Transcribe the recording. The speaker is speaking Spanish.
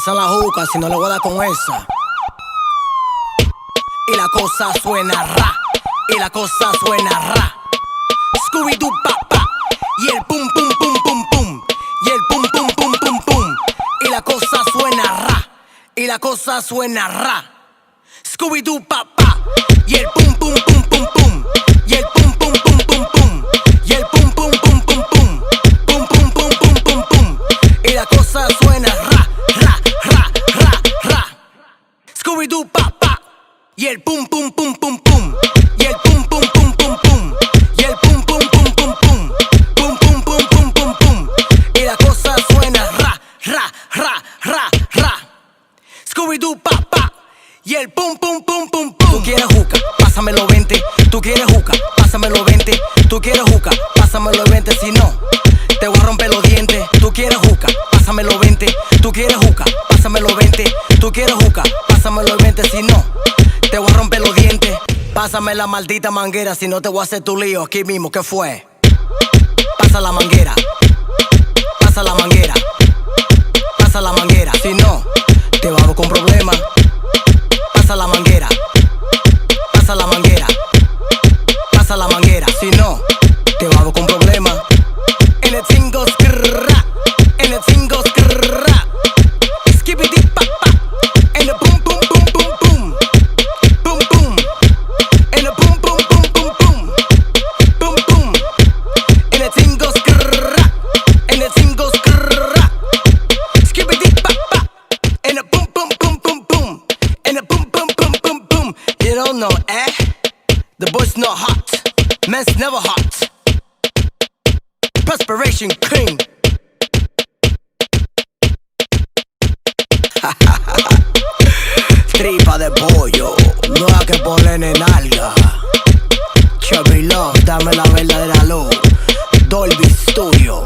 Pasa la juca si no le voy a dar con esa. Y la cosa suena ra. Y la cosa suena ra. Scooby-Doo pa pa. Y el pum pum pum pum pum. Y el pum pum pum pum pum. Y la cosa suena ra. Y la cosa suena ra. Scooby-Doo pa pa. Y el pum pum pum pum pum. Y el pum pum pum pum pum. Y el pum pum pum pum pum. Pum pum pum pum pum pum. Y la cosa suena ra ra ra ra ra. Scooby-Doo pa pa. Y el pum pum pum pum pum. Y el pum pum pum pum pum. Y el pum pum pum pum pum. Pum pum pum pum pum pum. Y la cosa suena ra ra ra ra ra. Scooby-Doo pa pa. Y el pum pum pum pum pum. Tú quieres juca, pásamelo 20. Tú quieres juca, pásamelo 20. Tú quieres juca, pásamelo 20. Si no, te voy a romper los dientes. Tú quieres juca, pásamelo 20. Tú quieres juca, pásamelo 20. Tú quieres juca, pásamelo 20. Si no, te voy a romper los dientes. Pásame la maldita manguera, si no te voy a hacer tu lío aquí mismo. ¿Qué fue? Pasa la manguera. Pasa la manguera. Pasa la manguera. Si no, te vamos con problemas. Pasa la manguera. Pasa la manguera. Pasa la manguera. Si no, te vamos con problemas. En el tingo skrrra. En el tingo skrrra. Skibidi pa pa. En el pum pum pum pum pum. Pum pum. En el pum pum pum pum pum. Pum pum. En el tingo skrrra. En el tingo skrrra. Skibidi pa pa. En el pum pum pum pum pum. En el pum pum pum pum pum. You don't know, eh? The boy's not hot. Man's never hot. Perspiration clean. Tripa de pollo, no hay que ponerle nalga. Chevy Love, dame la verdadera luz. Dolby Studio.